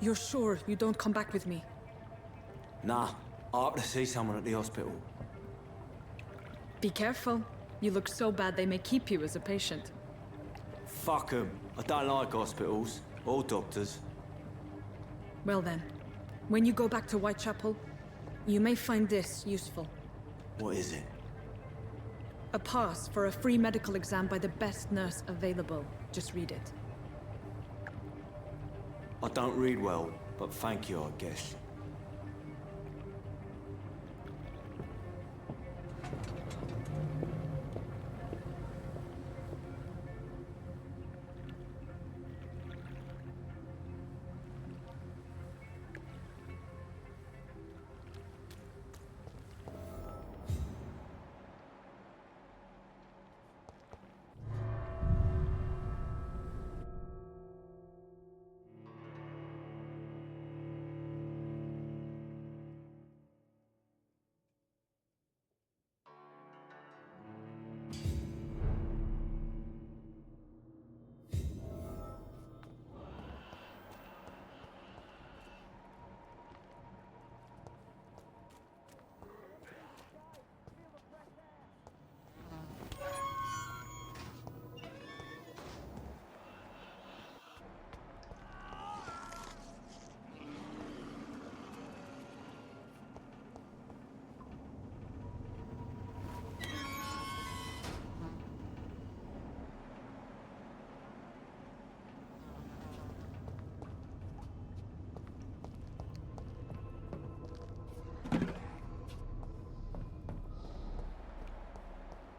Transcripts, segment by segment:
You're sure you don't come back with me? Nah, I have to see someone at the hospital. Be careful. You look so bad they may keep you as a patient. Fuck 'em. I don't like hospitals. Or doctors. Well then, when you go back to Whitechapel, you may find this useful. What is it? A pass for a free medical exam by the best nurse available. Just read it. I don't read well, but thank you, I guess.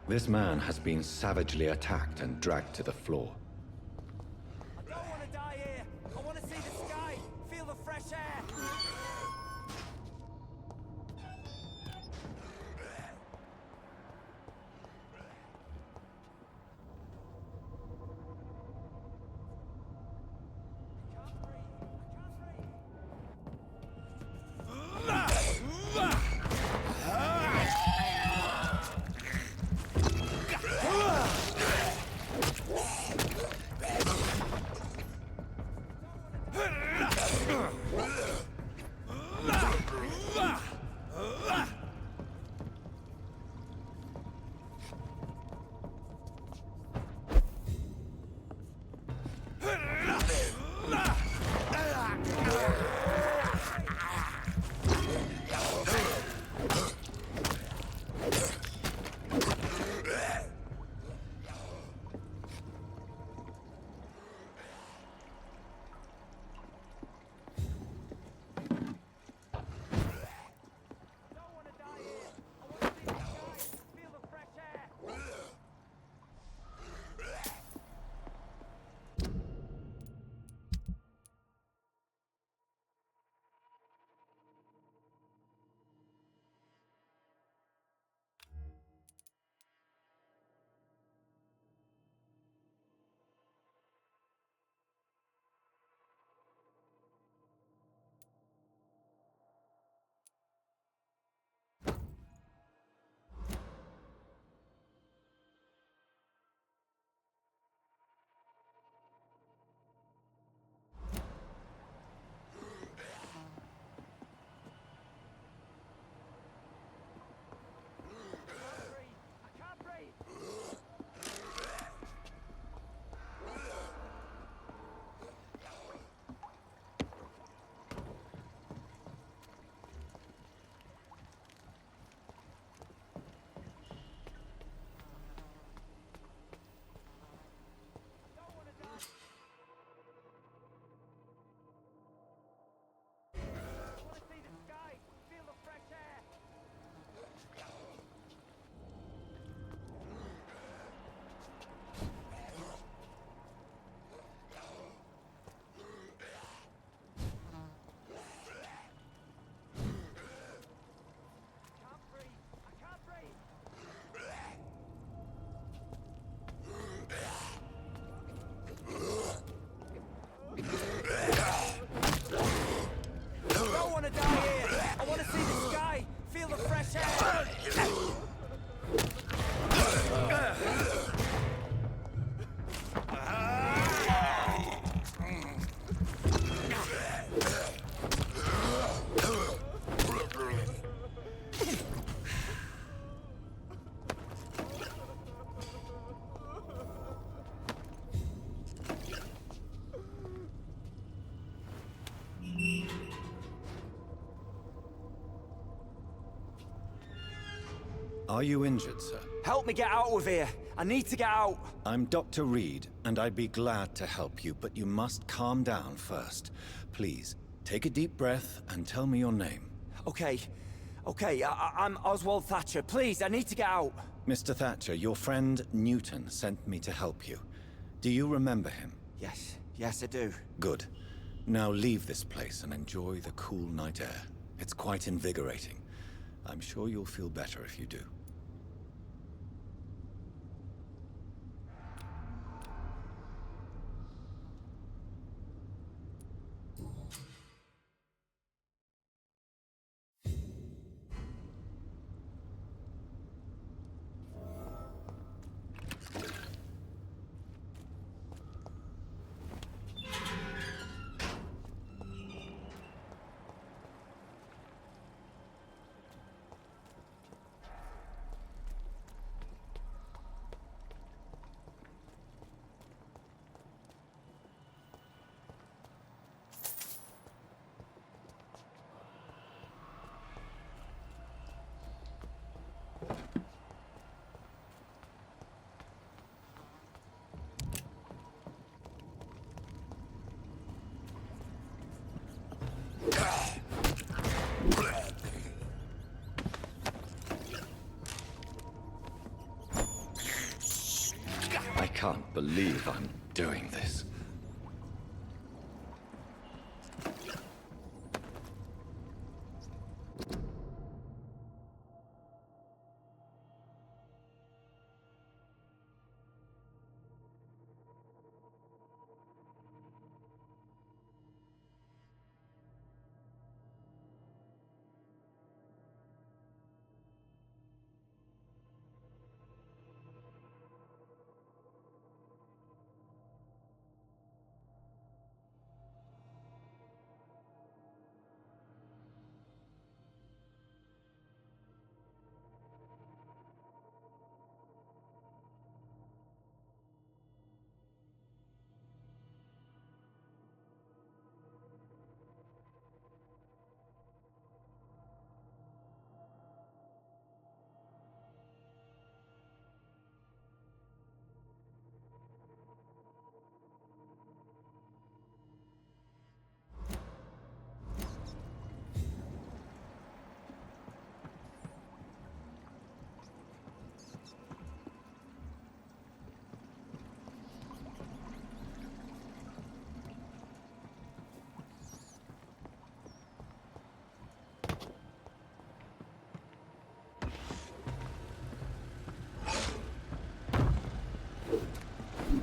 This man has been savagely attacked and dragged to the floor. I don't want to die here. I want to see the sky, feel the fresh air. Are you injured, sir? Help me get out of here. I need to get out. I'm Dr. Reed, and I'd be glad to help you, but you must calm down first. Please, take a deep breath and tell me your name. Okay. I'm Oswald Thatcher. Please, I need to get out. Mr. Thatcher, your friend Newton sent me to help you. Do you remember him? Yes, I do. Good. Now leave this place and enjoy the cool night air. It's quite invigorating. I'm sure you'll feel better if you do. I can't believe I'm doing this.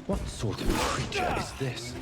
What sort of creature is this?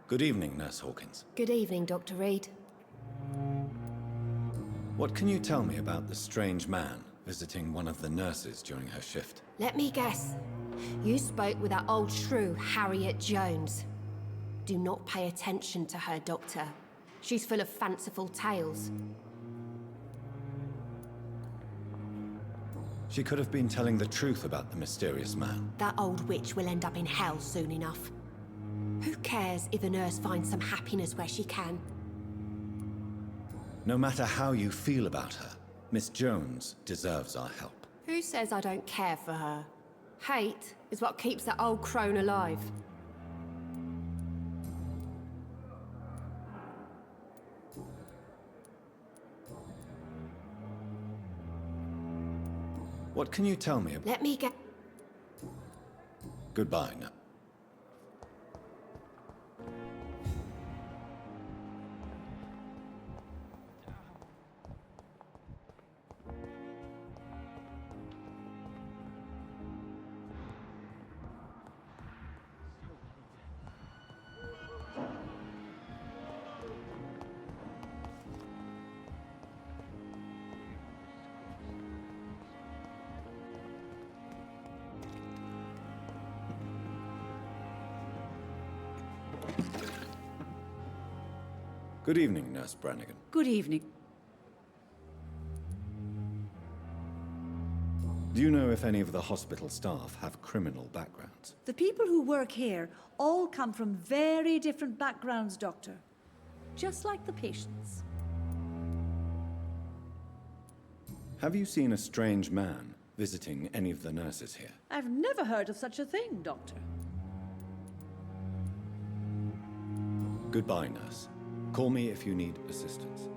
Good evening, Nurse Hawkins. Good evening, Dr. Reed. What can you tell me about the strange man visiting one of the nurses during her shift? Let me guess. You spoke with that old shrew, Harriet Jones. Do not pay attention to her, Doctor. She's full of fanciful tales. She could have been telling the truth about the mysterious man. That old witch will end up in hell soon enough. Who cares if a nurse finds some happiness where she can? No matter how you feel about her, Miss Jones deserves our help. Who says I don't care for her? Hate is what keeps that old crone alive. What can you tell me about... Let me get... Goodbye, now. Good evening, Nurse Brannigan. Good evening. Do you know if any of the hospital staff have criminal backgrounds? The people who work here all come from very different backgrounds, Doctor. Just like the patients. Have you seen a strange man visiting any of the nurses here? I've never heard of such a thing, Doctor. Goodbye, nurse. Call me if you need assistance.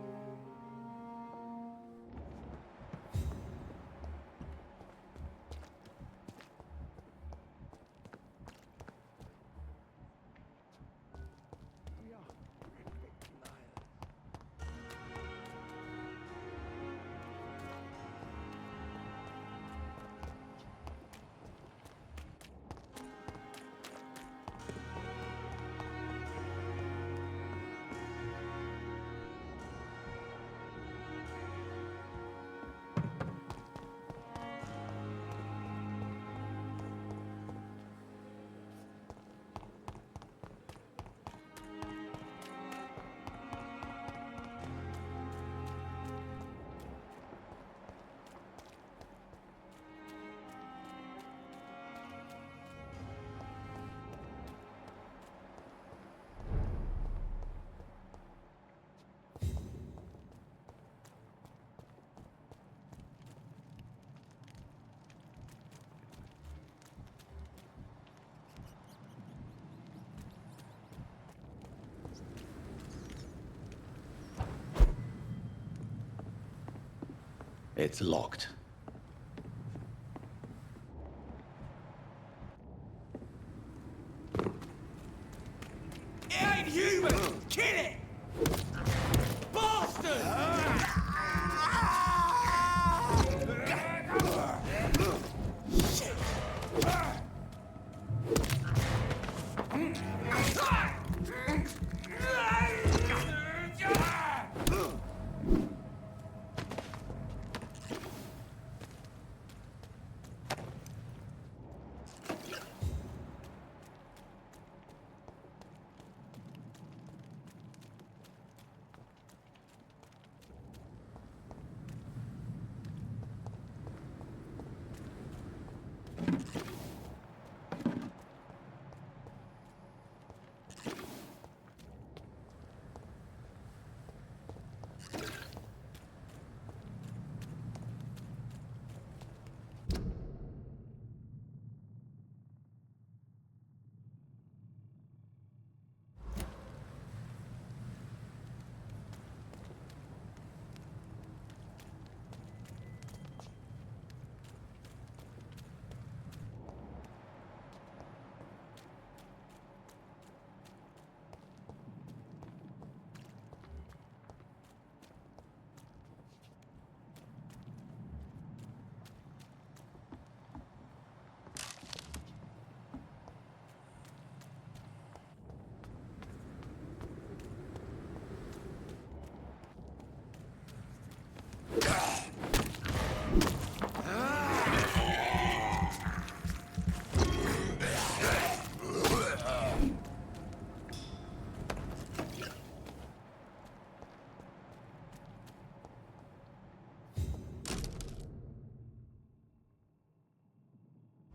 It's locked. It ain't human! Kill it! Bastard! Shit!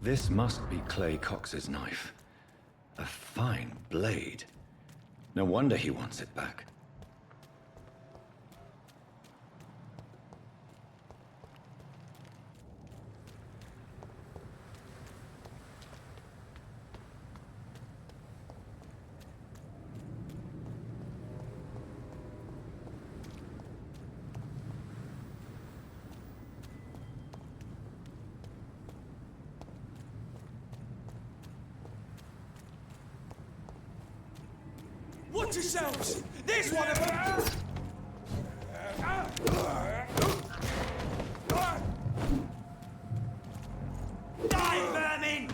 This must be Clay Cox's knife. A fine blade. No wonder he wants it back. Watch yourselves! There's one of them! Die, vermin!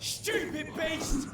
Stupid beast!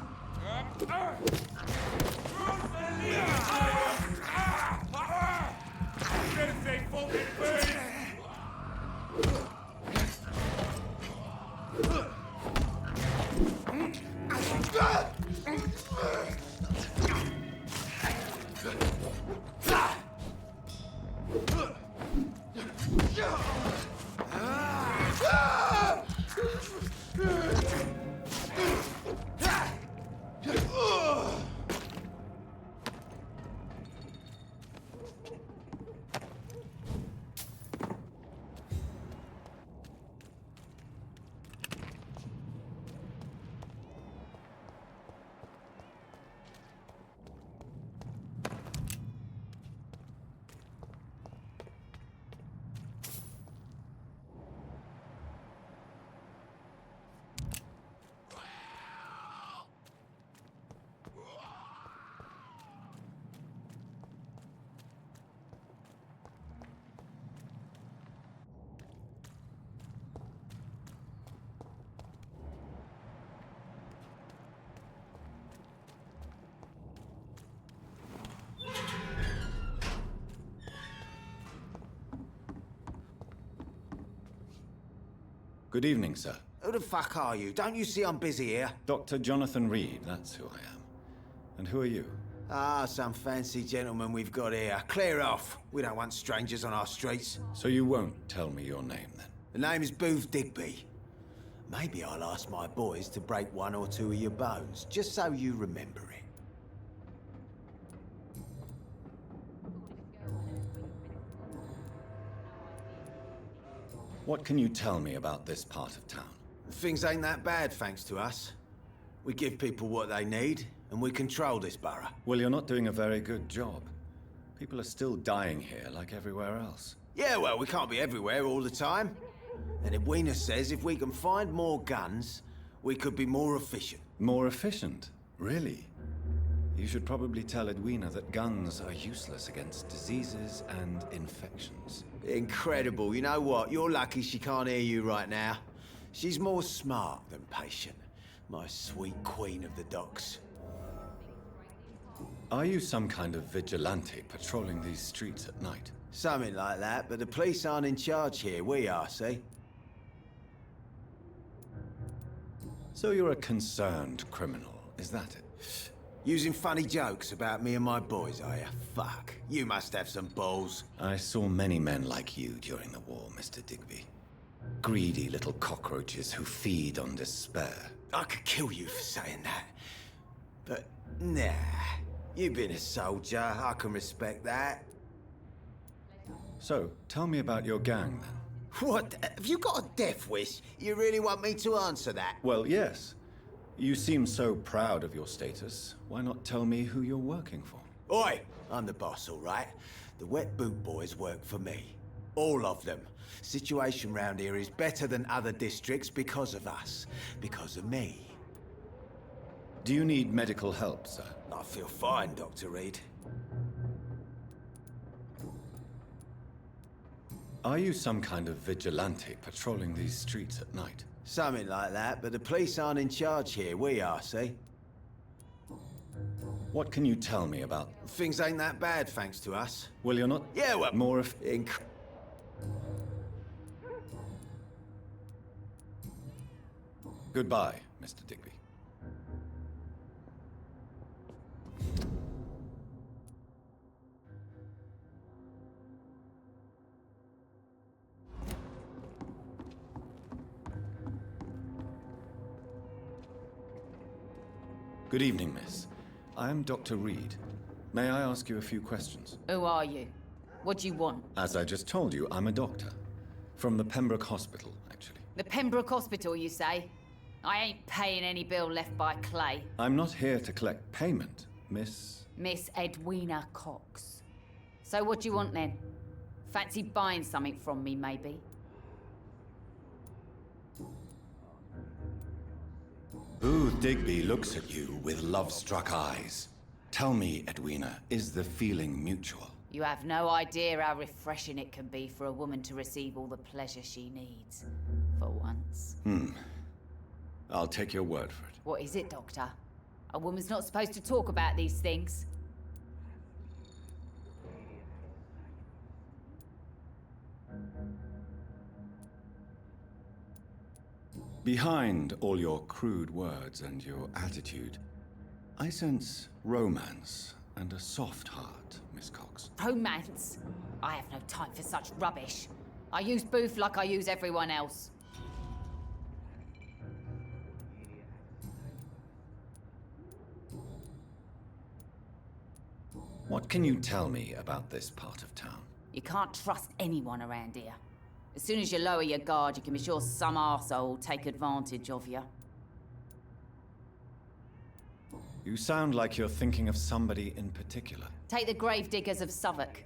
Good evening, sir. Who the fuck are you? Don't you see I'm busy here? Dr. Jonathan Reed, that's who I am. And who are you? Ah, some fancy gentleman we've got here. Clear off. We don't want strangers on our streets. So you won't tell me your name, then? The name is Booth Digby. Maybe I'll ask my boys to break one or two of your bones, just so you remember it. What can you tell me about this part of town? Things ain't that bad, thanks to us. We give people what they need, and we control this borough. Well, you're not doing a very good job. People are still dying here like everywhere else. Yeah, well, we can't be everywhere all the time. And Edwina says if we can find more guns, we could be more efficient. More efficient? Really? You should probably tell Edwina that guns are useless against diseases and infections. Incredible. You know what? You're lucky she can't hear you right now. She's more smart than patient. My sweet queen of the docks. Are you some kind of vigilante patrolling these streets at night? Something like that, but the police aren't in charge here. We are, see? So you're a concerned criminal, is that it? Using funny jokes about me and my boys, are you? Fuck. You must have some balls. I saw many men like you during the war, Mr. Digby. Greedy little cockroaches who feed on despair. I could kill you for saying that. But, nah. You've been a soldier. I can respect that. So, tell me about your gang, then. What? Have you got a death wish? You really want me to answer that? Well, yes. You seem so proud of your status. Why not tell me who you're working for? Oi! I'm the boss, all right? The wet boot boys work for me. All of them. Situation round here is better than other districts because of us. Because of me. Do you need medical help, sir? I feel fine, Dr. Reed. Are you some kind of vigilante patrolling these streets at night? Something like that, but the police aren't in charge here. We are, see? What can you tell me about... Things ain't that bad, thanks to us. Well, you're not... Yeah, well... More of... Goodbye, Mr. Digby. Good evening, miss. I am Dr. Reed. May I ask you a few questions? Who are you? What do you want? As I just told you, I'm a doctor. From the Pembroke Hospital, actually. The Pembroke Hospital, you say? I ain't paying any bill left by Clay. I'm not here to collect payment, miss... Miss Edwina Cox. So what do you want then? Fancy buying something from me, maybe? Booth Digby looks at you with love-struck eyes. Tell me, Edwina, is the feeling mutual? You have no idea how refreshing it can be for a woman to receive all the pleasure she needs. For once. I'll take your word for it. What is it, Doctor? A woman's not supposed to talk about these things. Behind all your crude words and your attitude, I sense romance and a soft heart, Miss Cox. Romance? I have no time for such rubbish. I use Booth like I use everyone else. What can you tell me about this part of town? You can't trust anyone around here. As soon as you lower your guard, you can be sure some arsehole will take advantage of you. You sound like you're thinking of somebody in particular. Take the gravediggers of Southwark.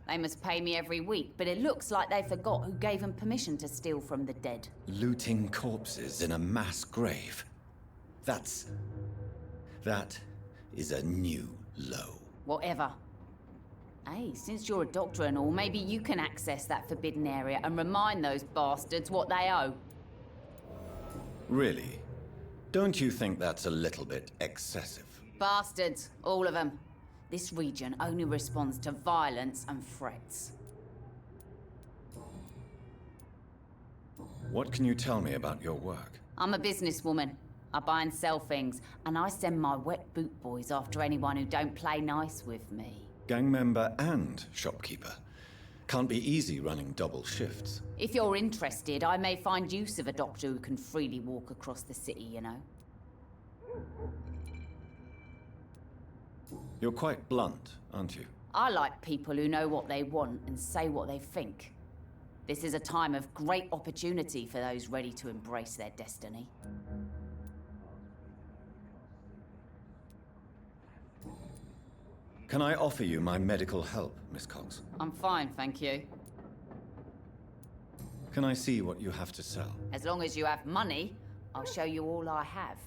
They must pay me every week, but it looks like they forgot who gave them permission to steal from the dead. Looting corpses in a mass grave. That is a new low. Whatever. Hey, since you're a doctor and all, maybe you can access that forbidden area and remind those bastards what they owe. Really? Don't you think that's a little bit excessive? Bastards, all of them. This region only responds to violence and threats. What can you tell me about your work? I'm a businesswoman. I buy and sell things, and I send my wet boot boys after anyone who don't play nice with me. Gang member and shopkeeper. Can't be easy running double shifts. If you're interested, I may find use of a doctor who can freely walk across the city, you know. You're quite blunt, aren't you? I like people who know what they want and say what they think. This is a time of great opportunity for those ready to embrace their destiny. Can I offer you my medical help, Miss Cox? I'm fine, thank you. Can I see what you have to sell? As long as you have money, I'll show you all I have.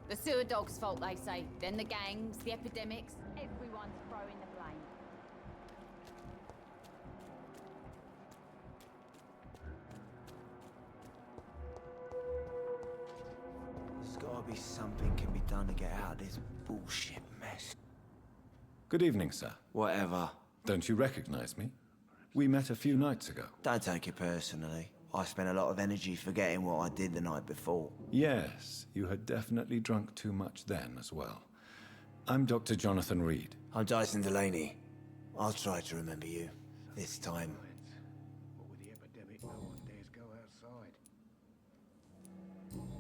The sewer dog's fault, they say. Then the gangs, the epidemics. Everyone's throwing the blame. maybe something can be done to get out of this bullshit mess. Good evening, sir. Whatever. Don't you recognize me? We met a few nights ago. Don't take it personally. I spent a lot of energy forgetting what I did the night before. Yes, you had definitely drunk too much then as well. I'm Dr. Jonathan Reed. I'm Dyson Delaney. I'll try to remember you. This time.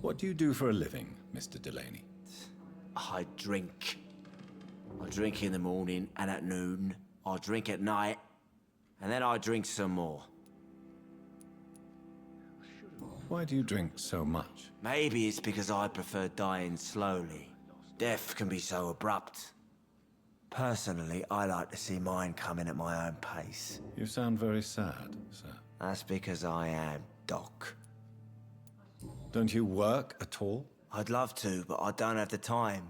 What do you do for a living, Mr. Delaney? I drink. I drink in the morning and at noon. I drink at night. And then I drink some more. Why do you drink so much? Maybe it's because I prefer dying slowly. Death can be so abrupt. Personally, I like to see mine coming at my own pace. You sound very sad, sir. That's because I am, Doc. Don't you work at all? I'd love to, but I don't have the time.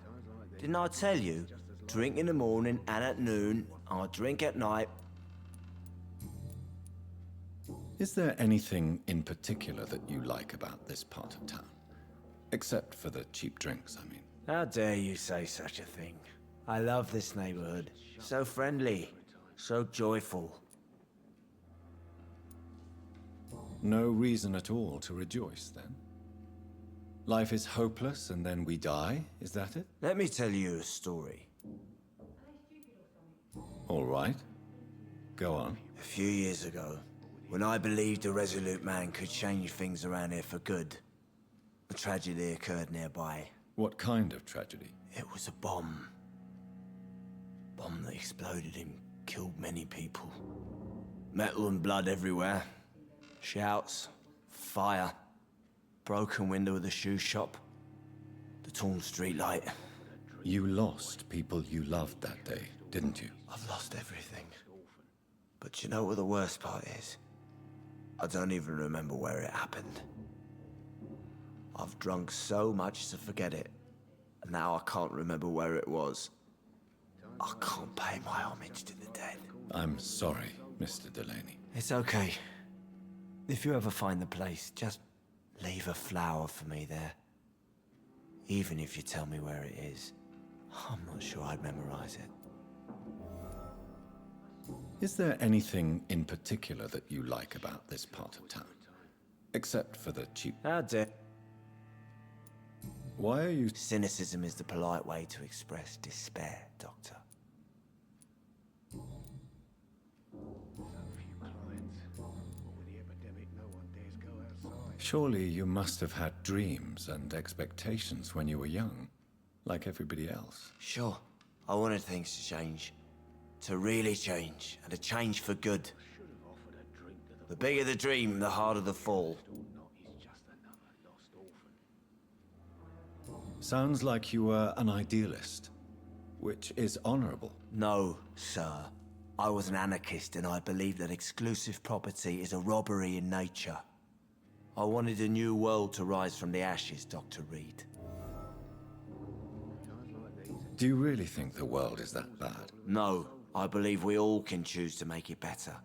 Didn't I tell you? Drink in the morning and at noon. I drink at night. Is there anything in particular that you like about this part of town? Except for the cheap drinks, I mean. How dare you say such a thing? I love this neighborhood. So friendly. So joyful. No reason at all to rejoice, then? Life is hopeless and then we die, is that it? Let me tell you a story. All right. Go on. A few years ago, when I believed a resolute man could change things around here for good, a tragedy occurred nearby. What kind of tragedy? It was a bomb. Bomb that exploded and killed many people. Metal and blood everywhere. Shouts, fire, broken window of the shoe shop, the torn streetlight. You lost people you loved that day, didn't you? I've lost everything. But you know what the worst part is? I don't even remember where it happened. I've drunk so much to forget it, and now I can't remember where it was. I can't pay my homage to the dead. I'm sorry, Mr. Delaney. It's okay. If you ever find the place, just leave a flower for me there. Even if you tell me where it is, I'm not sure I'd memorize it. Is there anything in particular that you like about this part of town? Except for the cheap... How dare... Why are you... Cynicism is the polite way to express despair, Doctor. Surely you must have had dreams and expectations when you were young, like everybody else. Sure, I wanted things to change. To really change, and to change for good. The bigger the dream, the harder the fall. Sounds like you were an idealist, which is honorable. No, sir. I was an anarchist, and I believed that exclusive property is a robbery in nature. I wanted a new world to rise from the ashes, Dr. Reed. Do you really think the world is that bad? No, I believe we all can choose to make it better.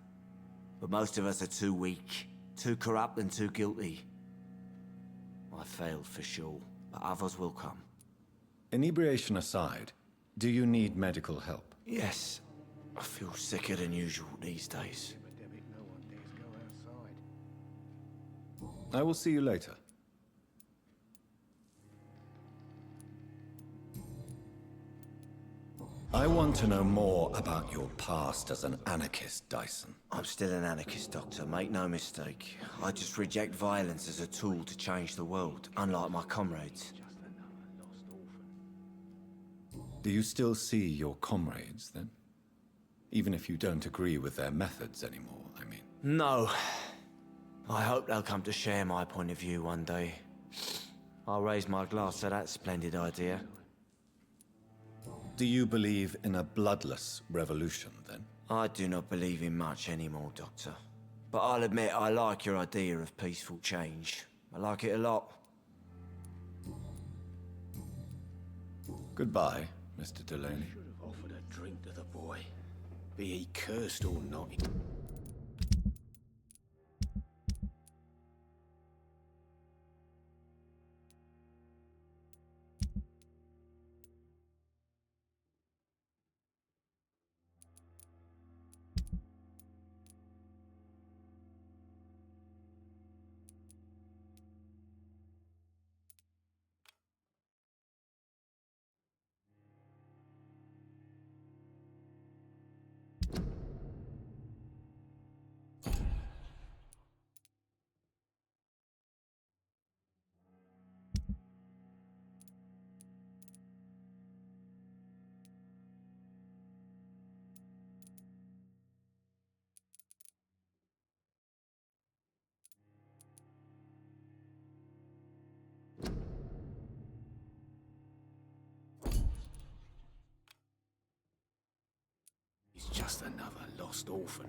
But most of us are too weak, too corrupt and too guilty. I failed for sure, but others will come. Inebriation aside, do you need medical help? Yes, I feel sicker than usual these days. I will see you later. I want to know more about your past as an anarchist, Dyson. I'm still an anarchist, Doctor, make no mistake. I just reject violence as a tool to change the world, unlike my comrades. Do you still see your comrades, then? Even if you don't agree with their methods anymore, I mean. No. I hope they'll come to share my point of view one day. I'll raise my glass to that splendid idea. Do you believe in a bloodless revolution, then? I do not believe in much anymore, Doctor. But I'll admit I like your idea of peaceful change. I like it a lot. Goodbye, Mr. Delaney. Should have offered a drink to the boy. Be he cursed or not. just another lost orphan.